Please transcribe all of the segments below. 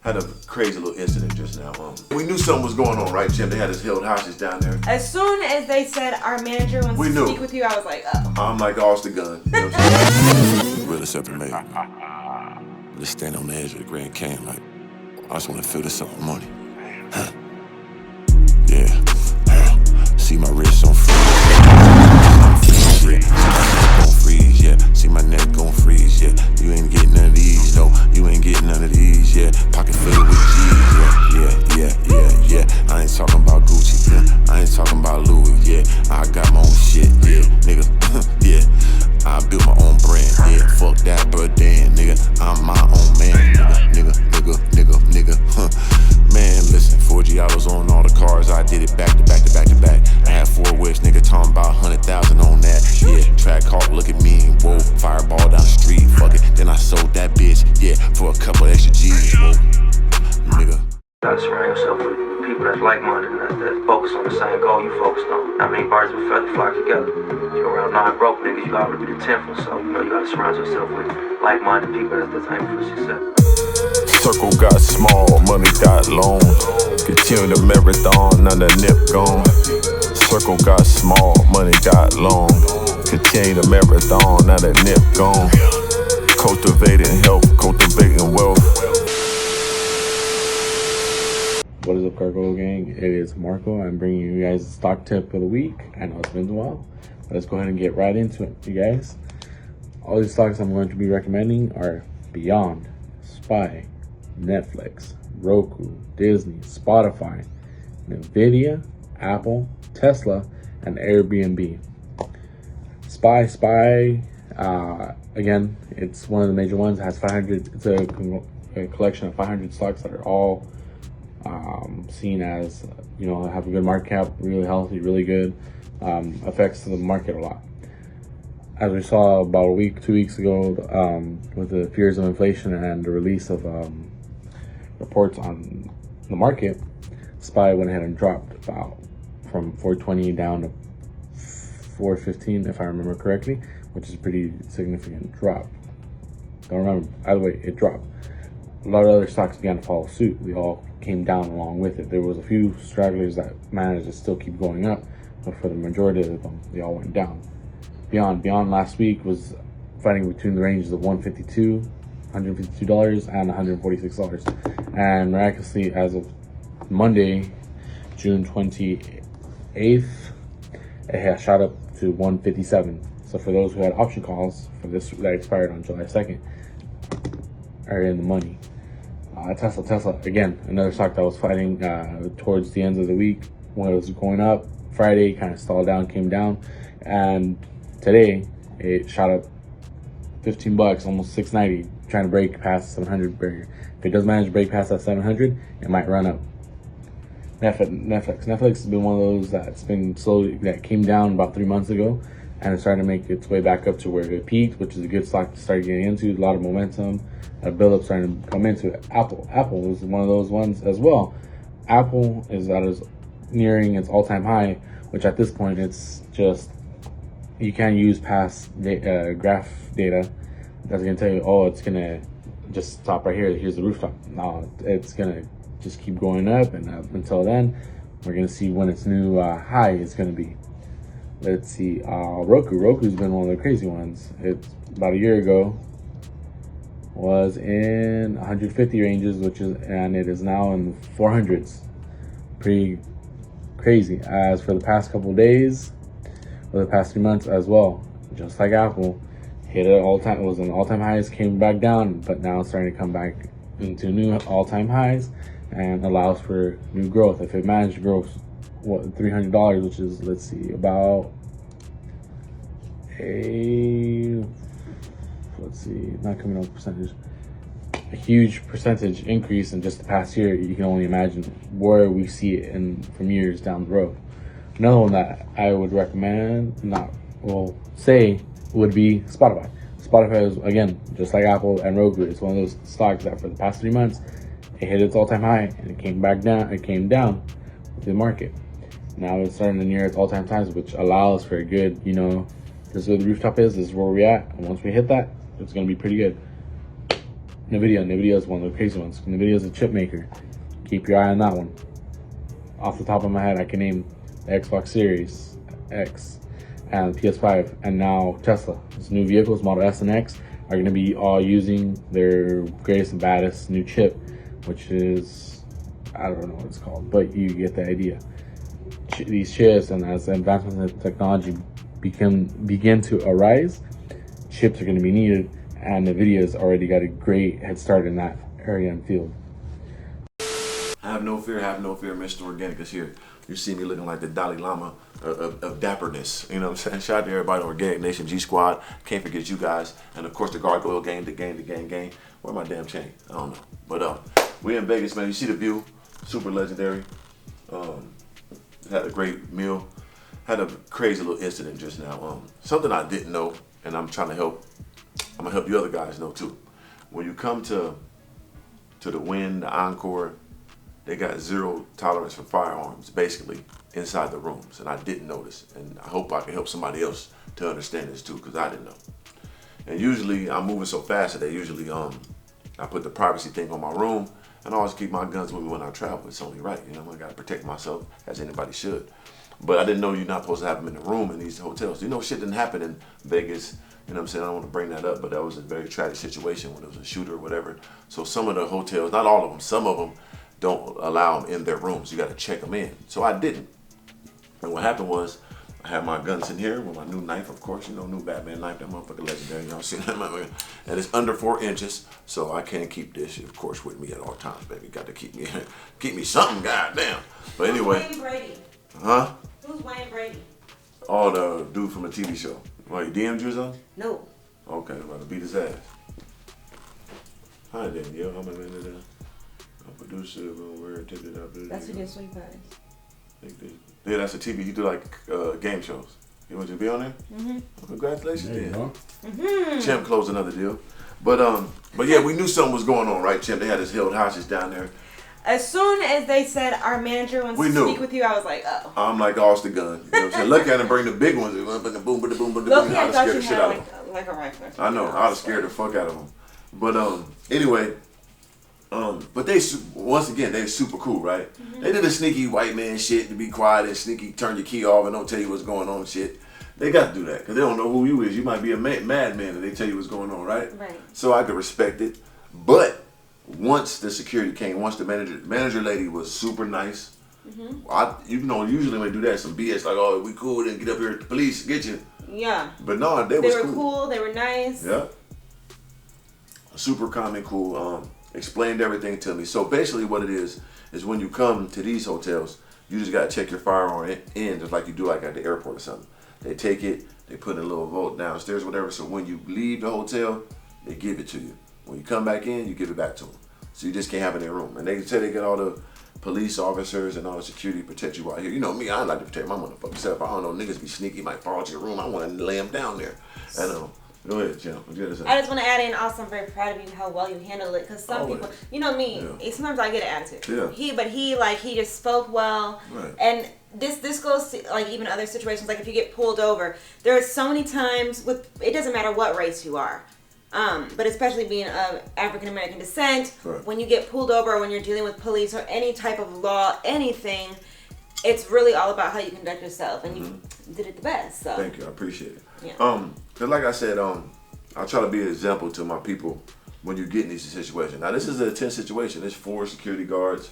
Had a crazy little incident just now. We knew something was going on, right, Jim? They had us held hostage down there. As soon as they said our manager wants to speak with you, I was like, oh. I'm like, oh, it's the gun. You know what I'm saying? Really something made. Just stand on the edge of the Grand Canyon like, I just want to feel this up money. Huh. Yeah. See my wrist on freeze. Yeah. See my neck gon' freeze, yeah. You ain't getting none of these, no. You ain't getting none of these, yeah. Pocket filled with G's, yeah. I ain't talking about Gucci, yeah. I ain't talking about Louis, yeah. I got my own shit, yeah. Nigga, yeah. I built my own brand, yeah. Fuck that, but damn, nigga. I'm my own man, nigga, huh. Man, listen, 4G, I was on all the cars. I did it back to back. I had 4 whips, nigga, talking about 100,000 on that. Yeah, track hawk, look at me, whoa. Fireball down the street, fuck it. Then I sold that bitch, yeah, for a couple extra G's, whoa. Nigga. You gotta surround yourself with people that's like-minded and that focus on the same goal you focused on. I mean, birds with feathers flock together. If you're around 9 broke niggas, you gotta be the 10th one. So, you gotta surround yourself with like-minded people that's aiming for success. Circle got small, money got long. Continue the marathon, now the nip gone. Circle got small, money got long. Continue the marathon, now the nip gone. Cultivating health, cultivating wealth. What is up, Cargo Gang? It is Marco. I'm bringing you guys a stock tip of the week. I know it's been a while, but let's go ahead and get right into it, you guys. All these stocks I'm going to be recommending are Beyond, Spy, Netflix, Roku, Disney, Spotify, Nvidia, Apple, Tesla, and Airbnb. Spy, again, it's one of the major ones. It has 500. It's a collection of 500 stocks that are all seen as, have a good market cap, really healthy, really good, affects the market a lot. As we saw about 2 weeks ago, with the fears of inflation and the release of reports on the market, SPY went ahead and dropped about from 420 down to 415, if I remember correctly, which is a pretty significant drop. Don't remember, either way, it dropped. A lot of other stocks began to follow suit. They all came down along with it. There was a few stragglers that managed to still keep going up, but for the majority of them, they all went down. Beyond last week was fighting between the ranges of $152 and $146. And miraculously, as of Monday, June 28th, it has shot up to 157. So for those who had option calls for this that expired on July 2nd, are in the money. Tesla, again, another stock that was fighting towards the end of the week when it was going up. Friday kind of stalled down, came down, and today it shot up $15, almost $6.90, trying to break past the 700 barrier. If it does manage to break past that 700, it might run up. Netflix has been one of those that's been slowly, that came down about 3 months ago, and it's starting to make its way back up to where it peaked, which is a good stock to start getting into. A lot of momentum, a build-up starting to come into it. Apple is one of those ones as well. Apple is nearing its all-time high, which at this point it's just, you can't use past graph data that's gonna tell you, oh, it's gonna just stop right here. Here's the rooftop. No, it's gonna just keep going up, and up until then, we're gonna see when its new high is gonna be. Let's see, Roku's been one of the crazy ones. It's about a year ago was in 150 ranges, and it is now in the 400s. Pretty crazy. As for the past couple of days, or the past 3 months as well, just like Apple, hit it all-time. It was an all-time highs, came back down, but now it's starting to come back into new all-time highs and allows for new growth. If it managed to grow $300, which is, let's see, about not coming up percentage, a huge percentage increase in just the past year. You can only imagine where we see it from years down the road. Another one that I would recommend, would be Spotify. Spotify is, again, just like Apple and Roku, it's one of those stocks that for the past 3 months, it hit its all-time high and it came back down. It came down with the market. Now it's starting to near its all-time highs, which allows for a good, this is where the rooftop is. This is where we're at. And once we hit that, it's going to be pretty good. NVIDIA is one of the crazy ones. NVIDIA is a chip maker. Keep your eye on that one. Off the top of my head, I can name the Xbox Series X and PS5, and now Tesla. These new vehicles, Model S and X, are going to be all using their greatest and baddest new chip, which is, I don't know what it's called, but you get the idea. These chips, and as advancements in technology begin to arise, chips are going to be needed, and NVIDIA's already got a great head start in that area and field. Have no fear, Mr. Organic is here. You see me looking like the Dalai Lama of dapperness. You know what I'm saying? Shout out to everybody on Organic Nation, G Squad. Can't forget you guys. And of course the Gargoyle Gang, the gang. Where my damn chain? I don't know. But we in Vegas, man. You see the view. Super legendary. Had a great meal. Had a crazy little incident just now. Something I didn't know, and I'm trying to help. I'm gonna help you other guys know too. When you come to the Wynn, the Encore, they got zero tolerance for firearms, basically, inside the rooms. And I didn't notice. And I hope I can help somebody else to understand this too, because I didn't know. And usually, I'm moving so fast that they usually, I put the privacy thing on my room, and I always keep my guns with me when I travel. It's only right, you know, I gotta protect myself, as anybody should. But I didn't know you're not supposed to have them in the room in these hotels. You know, shit didn't happen in Vegas. You know what I'm saying? I don't want to bring that up, but that was a very tragic situation when it was a shooter or whatever. So some of the hotels, not all of them, some of them, don't allow them in their rooms. You got to check them in. So I didn't. And what happened was, I had my guns in here with my new knife, of course. You know, new Batman knife, that motherfucker legendary. Y'all seen that motherfucker? And it's under 4 inches, so I can't keep this shit, of course, with me at all times, baby. Got to keep me something, goddamn. But anyway. Who's Wayne Brady? Huh? Who's Wayne Brady? Oh, the dude from a TV show. Why, you DM'd you or something? No. Okay, I'm about to beat his ass. Hi, Danielle. I'm a producer, we're tipped up. That's who did Sweet Pies. Yeah, that's a TV. He do like game shows. You want to be on there? Mm-hmm. Well, congratulations, then. Mm-hmm. Chimp closed another deal. But yeah, we knew something was going on, right, Chimp? They had us held hostage down there. As soon as they said our manager wants to speak with you, I was like, oh. I'm like, oh, it's the gun. You know what I'm saying? Look at him, bring the big ones. Boom, boom, boom, boom. I thought you had like a rifle. I know. I was scared the fuck out of them. But anyway, but they, once again, they're super cool, right? Mm-hmm. They did a sneaky white man shit to be quiet and sneaky turn your key off and don't tell you what's going on shit. They got to do that because they don't know who you is. You might be a madman and they tell you what's going on, right? Right. So I could respect it. But once the security came, once the manager lady was super nice. Mm-hmm. You know, usually when they do that, some BS like, oh, we cool, then get up here, the police get you. Yeah. But no, they were cool. They were nice. Yeah. Super calm and cool. Explained everything to me. So basically what it is when you come to these hotels, you just got to check your firearm in just like you do like at the airport or something. They take it, they put in a little vault downstairs, whatever. So when you leave the hotel, they give it to you. When you come back in, you give it back to them. So you just can't have it in their room. And they say they get all the police officers and all the security to protect you out here. You know me, I like to protect my motherfucking self. I don't know, niggas be sneaky, might fall into your room. I want to lay them down there. And go ahead, Jim. I just want to add in also, I'm very proud of you how well you handled it. Because some people, you know me, sometimes I get an attitude. Yeah. He just spoke well. Right. And this goes to like even other situations. Like if you get pulled over, there are so many times it doesn't matter what race you are. But especially being of African American descent, when you get pulled over, or when you're dealing with police or any type of law, anything, it's really all about how you conduct yourself, and you did it the best. So thank you, I appreciate it. Yeah. Cause like I said, I try to be an example to my people when you get in these situations. Now this is a tense situation. There's 4 security guards.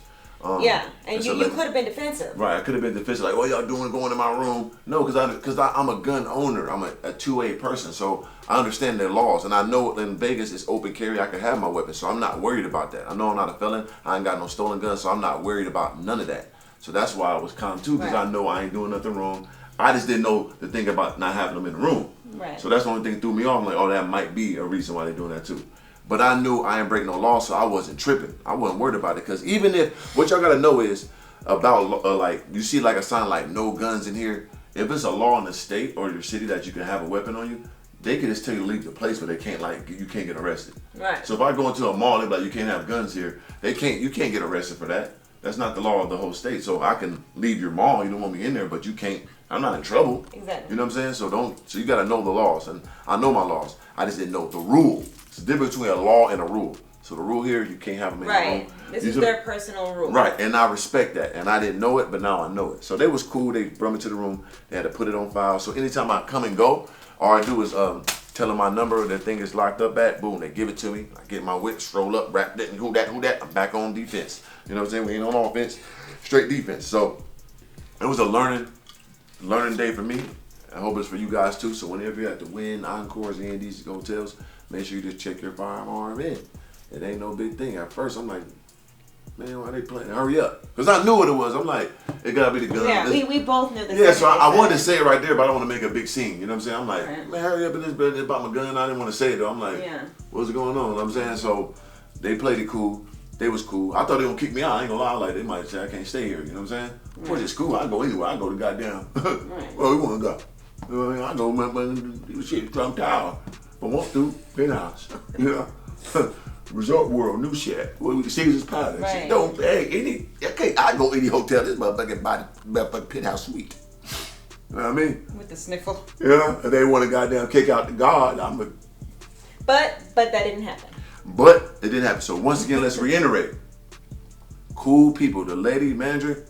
Yeah, and you could have been defensive. Right, I could have been defensive. Like, what y'all doing going in my room? No, because I'm a gun owner. I'm a 2A person, so I understand their laws. And I know in Vegas it's open carry. I can have my weapon, so I'm not worried about that. I know I'm not a felon. I ain't got no stolen guns, so I'm not worried about none of that. So that's why I was calm too, because I know I ain't doing nothing wrong. I just didn't know the thing about not having them in the room. Right. So that's the only thing that threw me off. I'm like, oh, that might be a reason why they're doing that too. But I knew I ain't breaking no law, so I wasn't tripping. I wasn't worried about it. Because even if, what y'all got to know is about, like, you see like a sign like no guns in here. If it's a law in the state or your city that you can have a weapon on you, they can just tell you to leave the place, but they can't, like, you can't get arrested. Right. So if I go into a mall, they're like, you can't have guns here. You can't get arrested for that. That's not the law of the whole state. So I can leave your mall. You don't want me in there, but you can't. I'm not in trouble. Exactly. You know what I'm saying? So you got to know the laws. And I know my laws. I just didn't know the rule. It's the difference between a law and a rule. So the rule here, you can't have them in Right. your room. This is their personal rule. Right, and I respect that. And I didn't know it, but now I know it. So they was cool. They brought me to the room. They had to put it on file. So anytime I come and go, all I do is tell them my number. The thing is locked up at. Boom, they give it to me. I get my whip, stroll up, wrap that, and who that. I'm back on defense. You know what I'm saying? We ain't on offense, straight defense. So it was a learning day for me. I hope it's for you guys too. So whenever you have to win encores and these hotels, make sure you just check your firearm in. It ain't no big thing. At first, I'm like, man, why they playing? Hurry up. Because I knew what it was. I'm like, it got to be the gun. Yeah, we both knew the Yeah, so I wanted to say it right there, but I don't want to make a big scene. You know what I'm saying? I'm like, right. Man, hurry up. It's about my gun. I didn't want to say it, though. I'm like, what's going on? You know what I'm saying? So they played it cool. They was cool. I thought they were going to kick me out. I ain't going to lie. Like, they might say I can't stay here. You know what I'm saying? Of course, it's cool. I go anywhere. I go to goddamn. Well, we want to go. You know what I mean? I go, man, shit, Trump Tower. If I want to, penthouse. You know? Resort World, new shit. Well, Caesar's Palace. Right. Don't pay I go any hotel. This motherfucking penthouse suite. You know what I mean? With the sniffle. Yeah, and they want to goddamn kick out the guard. But that didn't happen. But it didn't happen. So once again, let's reiterate. Cool people. The lady manager,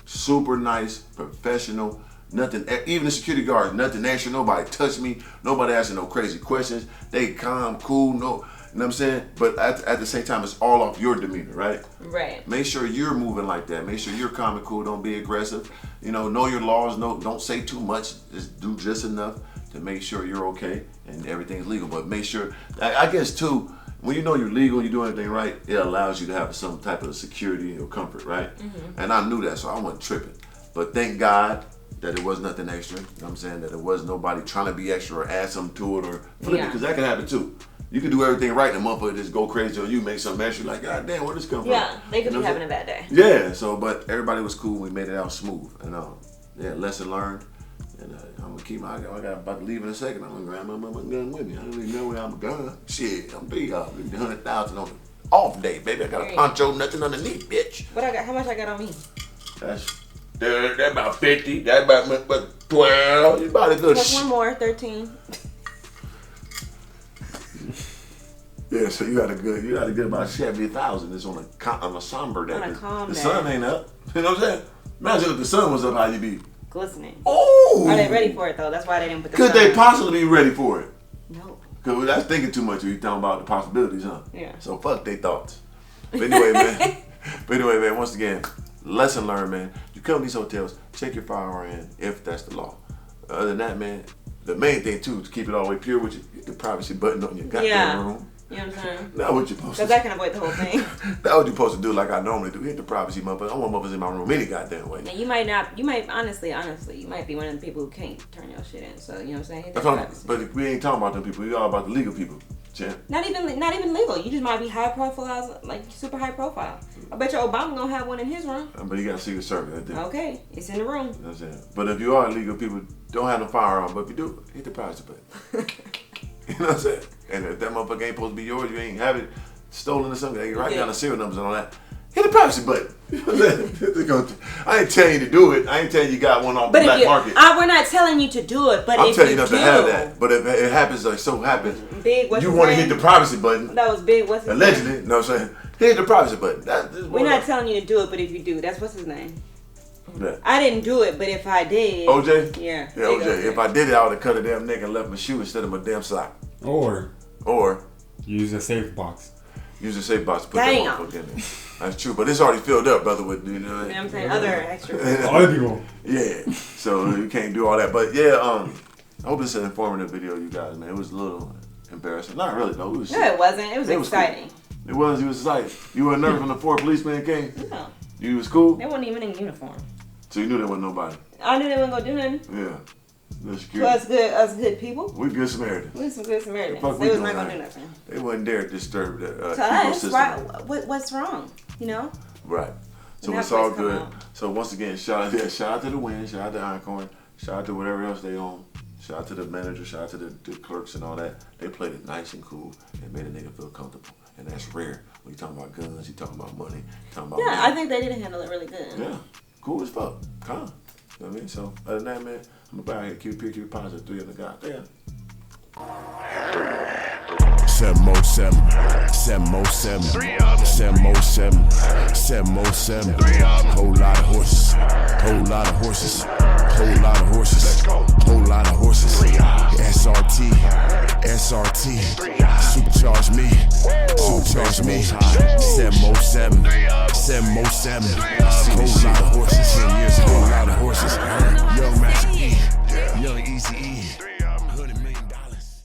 super nice, professional. Nothing, even the security guards, nothing extra. Nobody touched me. Nobody asking no crazy questions. They calm, cool, no. You know what I'm saying? But at the same time, it's all off your demeanor, right? Right. Make sure you're moving like that. Make sure you're calm and cool. Don't be aggressive. You know your laws. Don't say too much. Just do just enough to make sure you're okay and everything's legal. But make sure, I guess too, when you know you're legal, you do everything right, it allows you to have some type of security or comfort, right? Mm-hmm. And I knew that, so I wasn't tripping. But thank God that it was nothing extra. You know what I'm saying? That it was nobody trying to be extra or add something to it or flip it, because that can happen too. You can do everything right and the motherfucker just go crazy on you, make something extra, like, God damn, where this come from? Yeah, they could be having a bad day. Yeah, so, but everybody was cool. We made it out smooth. And, yeah, lesson learned. And I'm going to keep my, I got about to leave in a second. I'm going to grab my gun with me. I don't even know where I'm going. Shit, I'm big off. 100,000 on the off day, baby. I got a poncho, nothing underneath, bitch. What I got? How much I got on me? That's about 50. That's about 12. You about a good Plus one more, 13. Yeah, so you got a good about 70,000. It's on a somber day. On a calm the day. sun ain't up. You know what I'm saying? Imagine if the sun was up, how you be? Glistening. Oh! Are they ready for it though? That's why they didn't put the Could sun they on. possibly be ready for it? No. Because that's thinking too much when you talking about the possibilities, huh? Yeah. So fuck they thoughts. But anyway, man. Once again, lesson learned, man. You come to these hotels, check your firearm in if that's the law. Other than that, man, the main thing too, to keep it all the way pure with you, hit the privacy button on your goddamn room. You know what I'm saying? That's what you're supposed to do. Because that can avoid the whole thing. That's what you're supposed to do like I normally do. Hit the privacy motherfucker. I want motherfuckers in my room any goddamn way. Now, you might honestly, you might be one of the people who can't turn your shit in. So, you know what I'm saying? Hit that privacy. But we ain't talking about them people. We all about the legal people, champ. Not even legal. You just might be high profile, like super high profile. I bet your Obama gonna have one in his room. But you got Secret Service. Okay, it's in the room. You know what I'm saying? But if you are illegal people, don't have no firearm. But if you do, hit the privacy button. You know what I'm saying? And if that motherfucker ain't supposed to be yours, you ain't have it stolen or something, they write down the serial numbers and all that. Hit the privacy button. You know what I'm saying? I ain't telling you to do it. I ain't telling you got one off the black market. We're not telling you to do it, but I'm if telling you not do, to have that. But if it happens, like so happens, Big, you want to hit the privacy button. That was Big. What's his allegedly, name? you know what I'm saying? Hit the privacy button. We're not telling you to do it, but if you do, that's what's his name. Yeah. I didn't do it, but if I did, OJ? Yeah. Yeah, OJ. If I did it, I would have cut a damn neck and left my shoe instead of my damn sock. Or use a safe box. Use a safe box to put Damn. that motherfucker in there. That's true, but it's already filled up, brother. With you know what I'm saying, other extra. Other people. Yeah, so you can't do all that. But yeah, I hope it's an informative video, you guys, man. It was a little embarrassing. Not really, though. No, it wasn't. It was exciting. Cool. It was. You was excited. You were nervous when the 4 policemen came? No. You was cool? They weren't even in uniform. So you knew there wasn't nobody? I knew they wasn't going to do nothing. Yeah. To us good people. We're good Samaritans. We're some good Samaritans. The fuck They we was not doing going to do nothing. They wouldn't dare disturb the To us, ecosystem. right? What's wrong? You know? Right. So And it's that all place come good. out. So once again, shout out to the Win, shout out to Einkorn, shout out to whatever else they own, shout out to the manager, shout out to the clerks and all that. They played it nice and cool and made a nigga feel comfortable. And that's rare. When you talking about guns, you talking about money, talking about money. I think they did handle it really good. Yeah. Cool as fuck. Calm. You know what I mean? So other than that, man, I'm about here. Keep it positive. 3 of the goddamn. 7 more 7, 7 more 7, 7 more 7, 7 more 7. Whole lot of horses, whole lot of horses, whole lot of horses, whole lot of horses. SRT, SRT, supercharge me, supercharge me. 7 more 7, 7 more 7, whole lot of horses.